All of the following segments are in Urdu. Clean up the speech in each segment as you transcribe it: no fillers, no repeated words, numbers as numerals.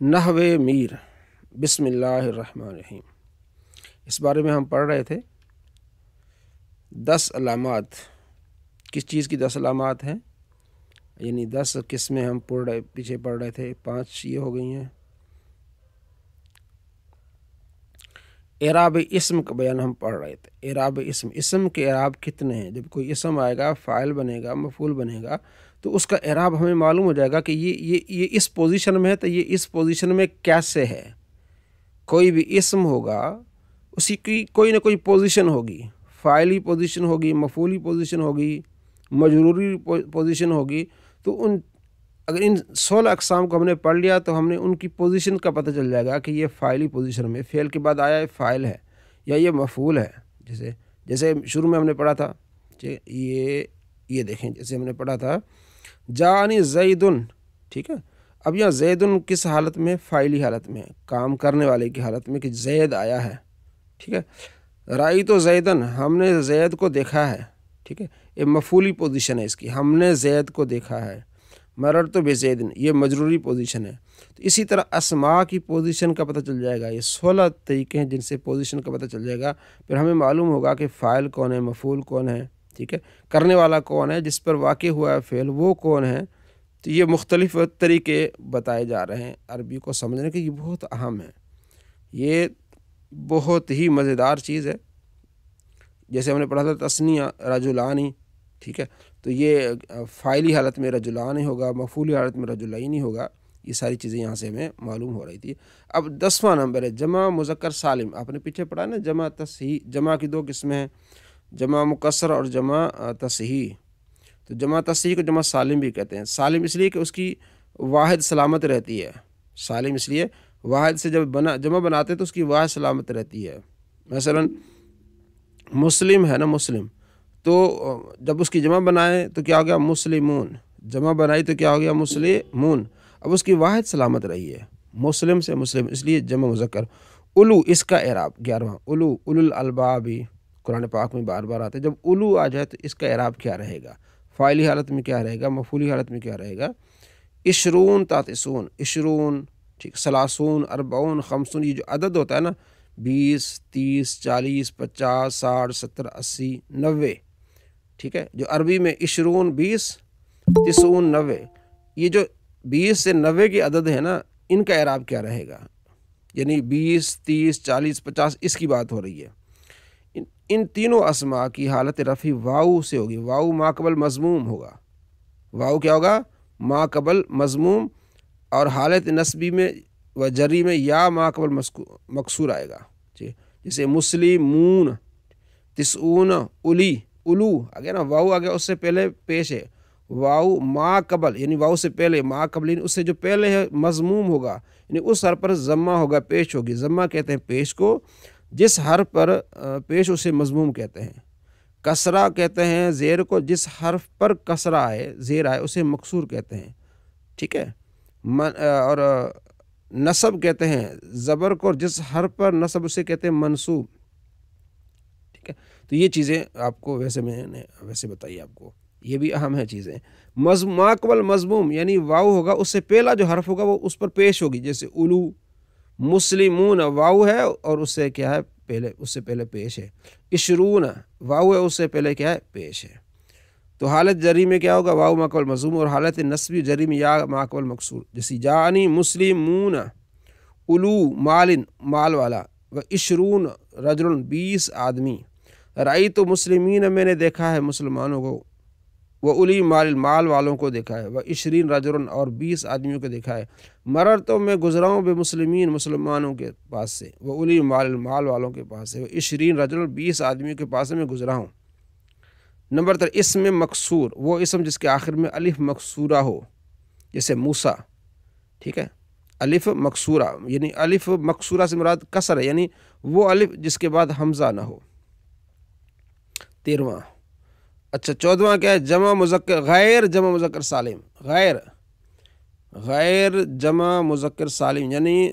نحو میر، بسم اللہ الرحمن الرحیم، اس بارے میں ہم پڑھ رہے تھے 10 علامات۔ کس چیز کی 10 علامات ہیں؟ یعنی 10 قسمیں ہم پیچھے پڑھ رہے تھے، 5 یہ ہو گئی ہیں۔ اعراب اسم کا بیان ہم پڑھ رہے تھے۔ اعراب اسم کے اعراب کتنے ہیں؟ جب کوئی اسم آئے گا، فاعل بنے گا، مفعول بنے گا، تو اس کا اعراب ہمیں معلوم ہو جائے گا کہ یہ اس پوزیشن میں ہے، تو یہ اس پوزیشن میں کیسے ہے۔ کوئی بھی اسم ہوگا، اسی کی کوئی نہ کوئی پوزیشن ہوگی، فاعلی پوزیشن ہوگی، مفعولی پوزیشن ہوگی، مجروری پوزیشن ہوگی۔ تو اگر ان 16 اقسام کو ہم نے پڑھ لیا تو ہم نے ان کی پوزیشن کا پتہ چل جائے گا کہ یہ فاعلی پوزیشن میں، فعل کے بعد آیا ہے فاعل ہے یا یہ مفعول ہے۔ جیسے شروع میں ہم نے پڑھا تھا کہ یہ دیکھیں، جیسے ہم نے پڑھا تھا جانی زیدن، ٹھیک ہے۔ اب یہاں زیدن کس حالت میں؟ فاعلی حالت میں، کام کرنے والے کی حالت میں کہ زید آیا ہے، ٹھیک ہے۔ رأیت زیدن، ہم نے زید کو دیکھا ہے، ٹھیک ہے، یہ مفعولی پوزیشن ہے اس کی، ہم نے زید کو دیکھا ہے۔ مررت بزیدن، یہ مجروری پوزیشن ہے۔ تو اسی طرح اسماء کی پوزیشن کا پتہ چل جائے گا۔ یہ 16 طریقے ہیں جن سے پوزیشن کا پتہ چل جائے گا۔ پھر ہمیں معلوم ہوگا کہ فاعل کون ہے، مفعول کون ہے، ٹھیک ہے، کرنے والا کون ہے، جس پر واقع ہوا ہے فعل وہ کون ہے۔ تو یہ مختلف طریقے بتائے جا رہے ہیں عربی کو سمجھنے کے۔ یہ بہت اہم ہے، یہ بہت ہی مزیدار چیز ہے۔ جیسے ہم نے پڑھا تھا تثنیہ رجلانی، ٹھیک ہے، تو یہ فاعلی حالت میں رجلان ہوگا، مفعولی حالت میں رجلین ہوگا۔ یہ ساری چیزیں یہاں سے ہمیں معلوم ہو رہی تھی۔ اب 10واں نمبر ہے جمع مذکر سالم۔ آپ نے پیچھے پڑھا نا جمع تصحیح، جمع کی 2 قسمیں ہیں، جمع مکسر اور جمع تصحیح۔ تو جمع تصحیح کو جمع سالم بھی کہتے ہیں۔ سالم اس لیے کہ اس کی واحد سلامت رہتی ہے۔ سالم اس لیے واحد سے جب جمع بناتے ہیں تو اس کی واحد سلامت رہتی ہے۔ مثلا مسلم ہے نا، مسلم، تو جب اس کی جمع بنائے تو کیا ہو گیا؟ مسلمون۔ جمع بنائی تو کیا ہو گیا؟ مسلمون۔ اب اس کی واحد سلامت رہی ہے، مسلم سے مسلم، اس لیے جمع مذکر۔ اولو، اس کا اعراب 11واں، اولو، اولو الالباب، قرآن پاک میں بار بار آتا ہے۔ جب اولو آ جائے تو اس کا اعراب کیا رہے گا؟ فاعلی حالت میں کیا رہے گا؟ مفعولی حالت میں کیا رہے گا؟ عشرون، تاتسون، عشرون، ٹھیک، سلاسون، اربعون، خمسون، یہ جو عدد ہوتا ہے نا، 20، 30، 40، 50، 60، 70، 80، 90، ٹھیک ہے، جو عربی میں عشرون 20، تسعون 90، یہ جو 20 سے 90 کی عدد ہے نا، ان کا اعراب کیا رہے گا؟ یعنی 20، 30، 40، 50، اس کی بات ہو رہی ہے۔ ان تینوں اسماء کی حالت رفع واو سے ہوگی۔ واو ما قبل مضموم ہوگا۔ واو کیا ہوگا؟ ما قبل مضموم، اور حالت نصبی میں و جری میں یا ما قبل مکسور آئے گا، جیسے مسلمون، تسعون، اولی، اولو آ گیا نا، واو آ گیا، اس سے پہلے پیش ہے۔ واو ما قبل یعنی واو سے پہلے، ما قبل یعنی اس سے جو پہلے ہے مضموم ہوگا، یعنی اس حرف پر ضمہ ہوگا، پیش ہوگی۔ ضمہ کہتے ہیں پیش کو، جس حرف پر پیش اسے مضموم کہتے ہیں۔ کسرہ کہتے ہیں زیر کو، جس حرف پر کسرہ آئے، زیر آئے، اسے مکسور کہتے ہیں، ٹھیک ہے۔ اور نصب کہتے ہیں زبر کو، جس حرف پر نصب اسے کہتے ہیں منصوب، ٹھیک ہے۔ تو یہ چیزیں آپ کو میں نے ویسے بتائی آپ کو، یہ بھی اہم ہے چیزیں۔ ما قبل مضموم یعنی واو ہوگا، اس سے پہلا جو حرف ہوگا وہ اس پر پیش ہوگی، جیسے اولو، مسلمون، واو ہے اور اس سے کیا ہے؟ پہلے، اس سے پہلے پیش ہے۔ عشرون، واو ہے، اس سے پہلے کیا ہے؟ پیش ہے۔ تو حالت جری میں کیا ہوگا؟ واو ما قبل مضموم، اور حالت نصبی جری میں یا ما قبل مکسور، جیسے جانی مسلمون، اولو مال، مال والا، و عشرون رجل، 20 آدمی۔ رأیت مسلمین، میں نے دیکھا ہے مسلمانوں کو، وہ اولی مال، مال والوں کو دیکھا ہے، وہ 20 رجل، اور 20 آدمیوں کو دیکھا ہے۔ مررتو، میں گزرا ہوں، بے مسلمین، مسلمانوں کے پاس سے، وہ اولی مال، مال والوں کے پاس سے، وہ 20 رجل، 20 آدمیوں کے پاس سے میں گزرا ہوں۔ نمبر 3، اسم مکسور، وہ اسم جس کے آخر میں الف مکسورہ ہو، جیسے موسیٰ، ٹھیک ہے، الف مکسورہ، یعنی الف مکسورہ سے مراد کسر ہے، یعنی وہ الف جس کے بعد حمزہ نہ ہو۔ 13واں، اچھا 14واں کیا ہے؟ جمع مذکر، غیر جمع مذکر سالم، غیر جمع مذکر سالم، یعنی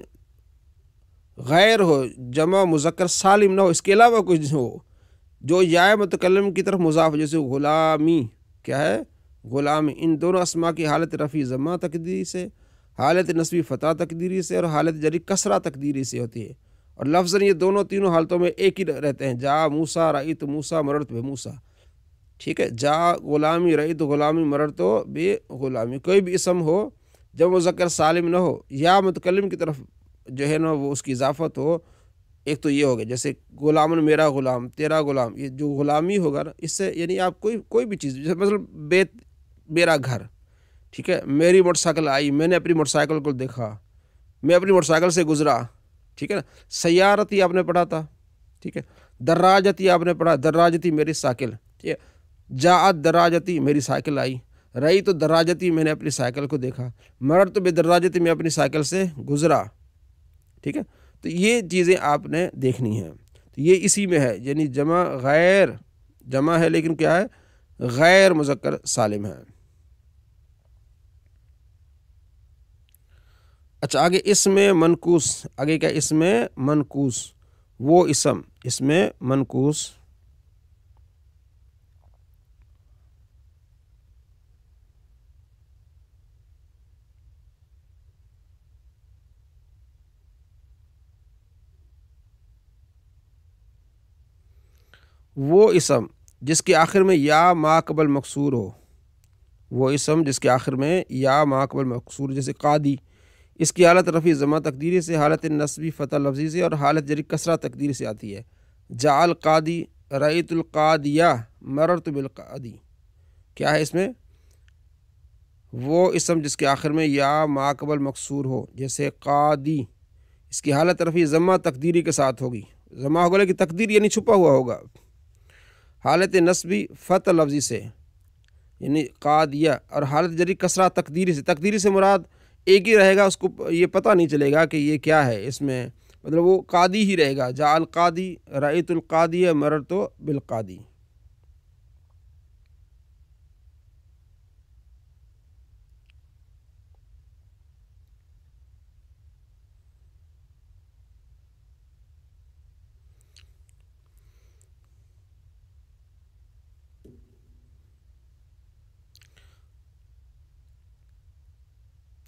غیر ہو، جمع مذکر سالم نہ ہو، اس کے علاوہ کچھ ہو جو یا متکلم کی طرف مضاف، جیسے غلامی، کیا ہے؟ غلامی۔ ان دونوں اسماء کی حالت رفع ضمہ تقدیری سے، حالت نصبی فتح تقدیری سے اور حالت جری کسرہ تقدیری سے ہوتی ہے، اور لفظاً یہ دونوں تینوں حالتوں میں ایک ہی رہتے ہیں۔ جا موسیٰ رأیت موسیٰ مررت بموسیٰ، ٹھیک ہے۔ جا غلامی رأیت غلامی مررت بے غلامی، کوئی بھی اسم ہو جب مذکر سالم نہ ہو یا متکلم کی طرف جو ہے نا وہ اس کی اضافت ہو، ایک تو یہ ہوگا جیسے غلام میرا غلام تیرا غلام، یہ جو غلامی ہوگا نا اس سے یعنی آپ کوئی بھی چیز، جیسے مثلا بیت میرا گھر، ٹھیک ہے، میری موٹر سائیکل آئی، میں نے اپنی موٹر سائیکل کو دیکھا، میں اپنی موٹر سائیکل سے گزرا، ٹھیک ہے نا۔ سیارتی آپ نے پڑھا تھا، ٹھیک ہے۔ دراجتی آپ نے پڑھا، دراجتی میری سائیکل، ٹھیک ہے۔ جاءت دراجتی میری سائیکل آئی، رئی تو دراجتی میں نے اپنی سائیکل کو دیکھا، مررت بے دراجتی میں اپنی سائیکل سے گزرا، ٹھیک ہے۔ تو یہ چیزیں آپ نے دیکھنی ہیں، تو یہ اسی میں ہے، یعنی جمع غیر جمع ہے لیکن کیا ہے، غیر مذکر سالم ہے۔ اچھا آگے اسم منقوص، آگے کیا اسم منقوص، وہ اسم منقوص وہ اسم جس کے آخر میں یا ما قبل مکسور ہو، وہ اسم جس کے آخر میں یا ما قبل مکسور، جیسے قاضی، اس کی حالت رفع ضمہ تقدیری سے، حالت نصبی فتح لفظی سے اور حالت جری کسرہ تقدیری سے آتی ہے۔ جعل قاضی رأیت القاضیہ مررت بالقاضی، کیا ہے اس میں، وہ اسم جس کے آخر میں یا ما قبل مکسور ہو، جیسے قاضی، اس کی حالت رفع ضمہ تقدیری کے ساتھ ہوگی، ضمہ ہوگا لیکن تقدیر یعنی چھپا ہوا ہوگا۔ حالت نصبی فتح لفظی سے یعنی قاضیہ، اور حالت جری کسرہ تقدیری سے، تقدیری سے مراد ایک ہی رہے گا، اس کو یہ پتہ نہیں چلے گا کہ یہ کیا ہے، اس میں مطلب وہ قاضی ہی رہے گا۔ جاء القاضی رأیت القاضی مررت بالقاضی۔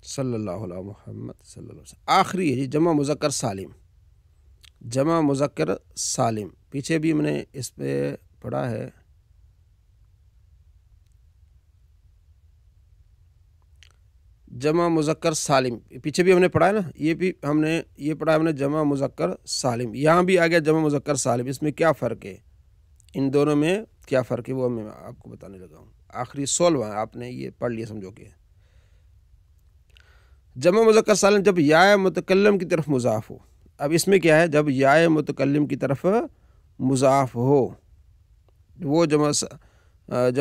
صلی اللہ علیہ محمد صلی اللہ علیہ وسلم۔ آخری ہے جی جمع مذکر سالم، جمع مذکر سالم، پیچھے بھی ہم نے اس پہ پڑھا ہے، جمع مذکر سالم پیچھے بھی ہم نے پڑھا ہے نا، یہ بھی ہم نے یہ پڑھا ہے ہم نے جمع مذکر سالم، یہاں بھی آ گیا جمع مذکر سالم، اس میں کیا فرق ہے، ان دونوں میں کیا فرق ہے وہ میں آپ کو بتانے لگا ہوں۔ آخری 16 آپ نے یہ پڑھ لیا، سمجھو کہ جمع مذکر سالم جب یا متکلم کی طرف مضاف ہو، اب اس میں کیا ہے، جب یا متکلم کی طرف مضاف ہو، وہ جمع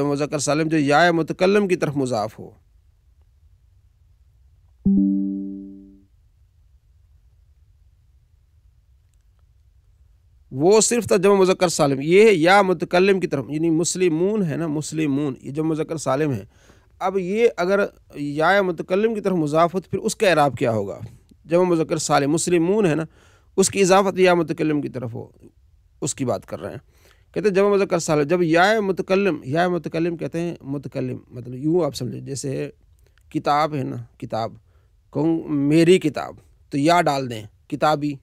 مذکر سالم جو یا متکلم کی طرف مضاف ہو، وہ صرف تھا جمع مذکر سالم، یہ ہے یا متکلم کی طرف، یعنی مسلمون ہے نا، مسلمون یہ جمع مذکر سالم ہے۔ اب یہ اگر یا متکلم کی طرف مضاف ہو تو پھر اس کا اعراب کیا ہوگا، جمع مذکر سالم مسلمون ہے نا، اس کی اضافت یا متکلم کی طرف ہو، اس کی بات کر رہے ہیں، کہتے ہیں جمع مذکر سالم جب یا متکلم کہتے ہیں متکلم، مطلب یوں آپ سمجھیں جیسے کتاب ہے نا، کتاب کہوں میری کتاب تو یا ڈال دیں، کتابی،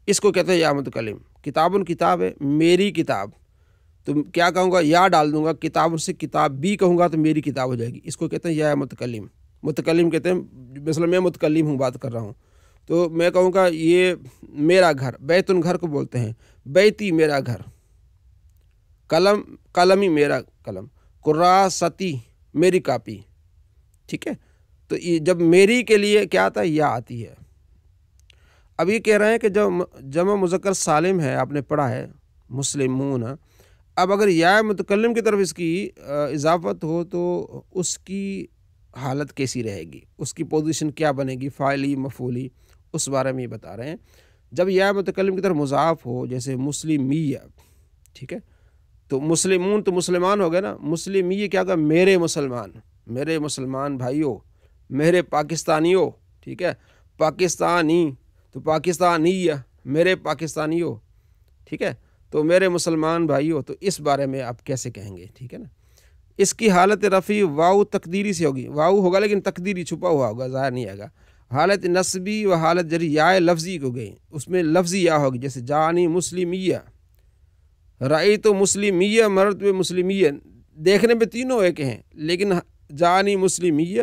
اس کو کہتے ہیں یا متکلم۔ کتاب کتاب ہے، میری کتاب تو کیا کہوں گا، یا ڈال دوں گا، کتاب سے کتاب بھی کہوں گا تو میری کتاب ہو جائے گی، اس کو کہتے ہیں یا متکلم۔ متکلم کہتے ہیں مثلا میں متکلم ہوں، بات کر رہا ہوں، تو میں کہوں گا یہ میرا گھر، بیتن گھر کو بولتے ہیں، بیتی میرا گھر، قلم قلمی میرا قلم، قراصتی میری کاپی، ٹھیک ہے۔ تو یہ جب میری کے لیے کیا آتا ہے، یا آتی ہے۔ اب یہ کہہ رہے ہیں کہ جب جمع مذکر سالم ہے، آپ نے پڑھا ہے مسلمون، اب اگر یا متکلم کی طرف اس کی اضافت ہو تو اس کی حالت کیسی رہے گی، اس کی پوزیشن کیا بنے گی، فاعلی مفعولی، اس بارے میں یہ بتا رہے ہیں۔ جب یا متکلم کی طرف مضاف ہو جیسے مسلمیہ، ٹھیک ہے، تو مسلمون تو مسلمان ہو گئے نا، مسلمیہ کیا ہوگا، میرے مسلمان، میرے مسلمان بھائیوں، میرے پاکستانیوں، ٹھیک ہے، پاکستانی تو پاکستانیہ، میرے پاکستانیوں، ٹھیک ہے، تو میرے مسلمان بھائیوں، تو اس بارے میں آپ کیسے کہیں گے، ٹھیک ہے نا۔ اس کی حالت رفع واو تقدیری سے ہوگی، واو ہوگا لیکن تقدیری چھپا ہوا ہوگا، ظاہر نہیں آئے گا۔ حالت نصبی و حالت جری یا لفظی کو گئی، اس میں لفظی یا ہوگی، جیسے جانی مسلمیہ، رأیت مسلمیہ، مررت مسلمیہ، دیکھنے میں تینوں ایک ہیں لیکن جانی مسلمیہ،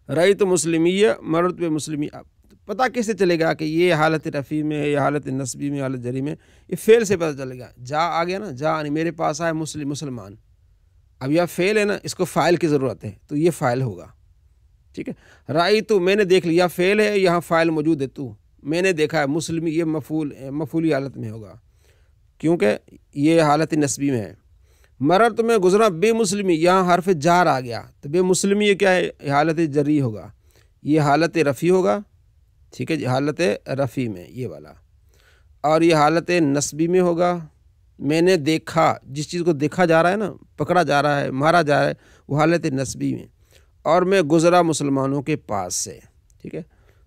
رأیت مسلمیہ، مررت مسلمیہ، پتہ کیسے چلے گا کہ یہ حالت رفیع میں ہے یا حالت نصبی میں، حالت جری میں؟ یہ فعل سے پتہ چلے گا۔ جا آ گیا نا، جا میرے پاس آئے مسلمان، اب یہ فعل ہے نا، اس کو فاعل کی ضرورت ہے تو یہ فاعل ہوگا، ٹھیک ہے۔ رأیت میں نے دیکھ لیا، فعل ہے، یہاں فاعل موجود ہے، تو میں نے دیکھا ہے، مسلم یہ مفعولی حالت میں ہوگا کیونکہ یہ حالت نصبی میں ہے۔ مررت میں گزرا بے مسلمی، یہاں حرف جار آ گیا تو بے مسلمی یہ کیا ہے؟ حالت جری ہوگا، یہ حالت رفیع ہوگا، ٹھیک ہے جی، حالت رفیع میں یہ والا، اور یہ حالت نصبی میں ہوگا۔ میں نے دیکھا، جس چیز کو دیکھا جا رہا ہے نا، پکڑا جا رہا ہے، مارا جا رہا ہے، وہ حالت نصبی میں، اور میں گزرا مسلمانوں کے پاس سے، ٹھیک ہے۔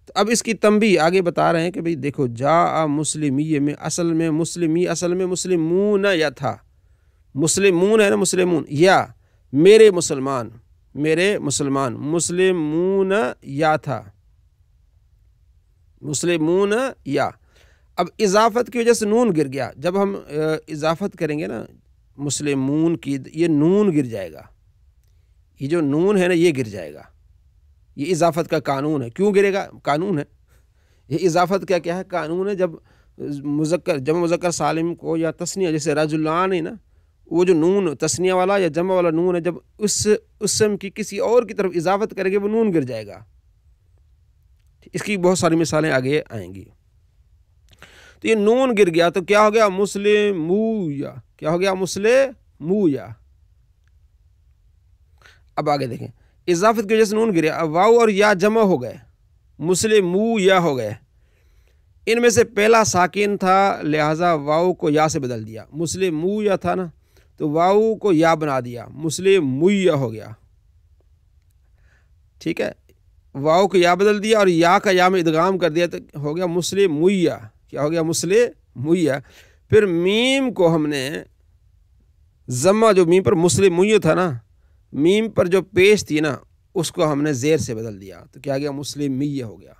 تو اب اس کی تنبیہ آگے بتا رہے ہیں کہ بھئی دیکھو، جا مسلمی میں اصل میں مسلمی، اصل میں مسلمون یا تھا، مسلمون ہے نا، مسلمون، یا میرے مسلمان، مسلمون یا تھا، مسلمون یا۔ اب اضافت کی وجہ سے نون گر گیا، جب ہم اضافت کریں گے نا مسلمون کی، یہ نون گر جائے گا، یہ جو نون ہے نا یہ گر جائے گا، یہ اضافت کا قانون ہے۔ کیوں گرے گا؟ قانون ہے یہ اضافت کا، کیا ہے؟ قانون ہے۔ جب جمع مذکر سالم کو یا تثنیہ، جیسے رجلان ہے نا، وہ جو نون تثنیہ والا یا جمع والا نون ہے، جب اس اسم کی کسی اور کی طرف اضافت کریں گے وہ نون گر جائے گا۔ اس کی بہت ساری مثالیں آگے آئیں گی۔ تو یہ نون گر گیا تو کیا ہو گیا؟ مسلمویا، کیا ہو گیا؟ مسلمویا۔ اب آگے دیکھیں، اضافت کی وجہ سے نون گریا، اب واو اور یا جمع ہو گئے، مسلمویا ہو گئے۔ ان میں سے پہلا ساکن تھا، لہٰذا واو کو یا سے بدل دیا، مسلمویا تھا نا تو واو کو یا بنا دیا، مسلمویا ہو گیا، ٹھیک ہے۔ واو کو یا بدل دیا اور یا کا یا میں ادغام کر دیا تو ہو گیا مسلمویا۔ کیا ہو گیا؟ مسلمویا۔ پھر میم کو ہم نے ضمہ، جو میم پر مسلمویا تھا نا، میم پر جو پیش تھی نا، اس کو ہم نے زیر سے بدل دیا تو کیا گیا؟ مسلمیہ ہو گیا۔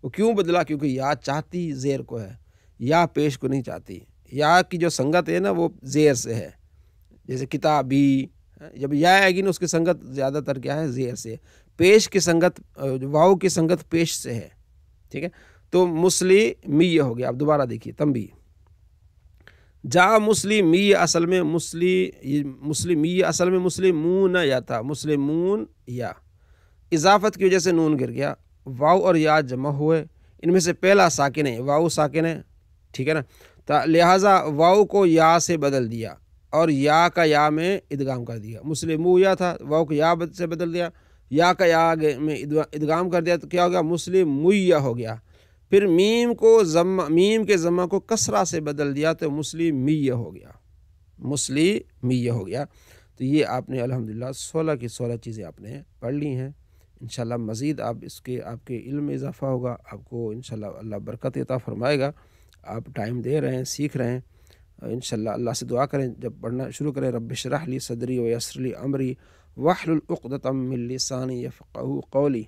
وہ کیوں بدلا؟ کیونکہ یا چاہتی زیر کو ہے، یا پیش کو نہیں چاہتی۔ یا کی جو سنگت ہے نا وہ زیر سے ہے، جیسے کتابی، جب یا آئے گی نا اس کی سنگت زیادہ تر کیا ہے؟ زیر سے۔ پیش کی سنگت، واو کی سنگت پیش سے ہے، ٹھیک ہے۔ تو مسلمیہ ہو گیا۔ اب دوبارہ دیکھیے تنبیہ، جا مسلمیہ اصل میں مسلمیہ اصل میں مسلمون یا تھا، مسلمون یا، اضافت کی وجہ سے نون گر گیا، واو اور یا جمع ہوئے، ان میں سے پہلا ساکن ہے، واو ساکن ہے، ٹھیک ہے نا، لہٰذا واو کو یا سے بدل دیا اور یا کا یا میں ادغام کر دیا۔ مسلمو یا تھا، واو کو یا سے بدل دیا، یا کا یا میں ادغام کر دیا تو کیا ہو گیا؟ مسلمیہ ہو گیا۔ پھر میم کے ضمہ کو کسرہ سے بدل دیا تو مسلمیہ ہو گیا، مسلمیہ ہو گیا۔ تو یہ آپ نے الحمدللہ 16 کی 16 چیزیں آپ نے پڑھ لی ہیں۔ انشاءاللہ مزید آپ کے علم میں اضافہ ہوگا، آپ کو انشاءاللہ اللہ برکت عطا فرمائے گا۔ آپ ٹائم دے رہے ہیں، سیکھ رہے ہیں، انشاءاللہ اللہ سے دعا کریں جب پڑھنا شروع کریں، رب اشرح لی صدری ویسر لی امری واحلل عقدۃ من لسانی یفقہوا قولی۔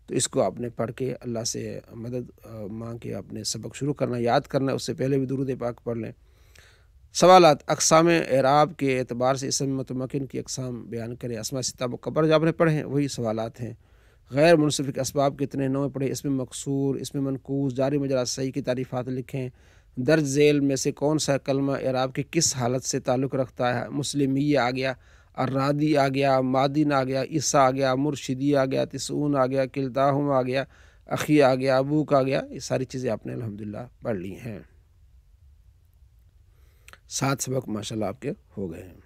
تو اس کو آپ نے پڑھ کے اللہ سے مدد مانگ کے اپنے سبق شروع کرنا، یاد کرنا، اس سے پہلے بھی درود پاک پڑھ لیں۔ سوالات، اقسام اعراب کے اعتبار سے اسم متمکن کی اقسام بیان کریں۔ اسماء ستہ مکبر جو آپ نے پڑھے ہیں وہی سوالات ہیں۔ غیر منصرف کے اسباب کتنے نوع پڑھے، اسم مکسور، اسم منقوص، جاری مجرا صحیح کی تعریفات لکھیں۔ درج ذیل میں سے کون سا کلمہ اعراب کی کس حالت سے تعلق رکھتا ہے؟ مسلمیہ آ گیا، الرادی آ گیا، مادن آ گیا، عیسیٰ آ گیا، مرشدی آ گیا، تسعون آ گیا، کلتاہم آ گیا، اخی آ گیا، ابوک آ گیا۔ یہ ساری چیزیں آپ نے الحمدللہ پڑھ لی ہیں۔ 7 سبق ماشاءاللہ آپ کے ہو گئے ہیں۔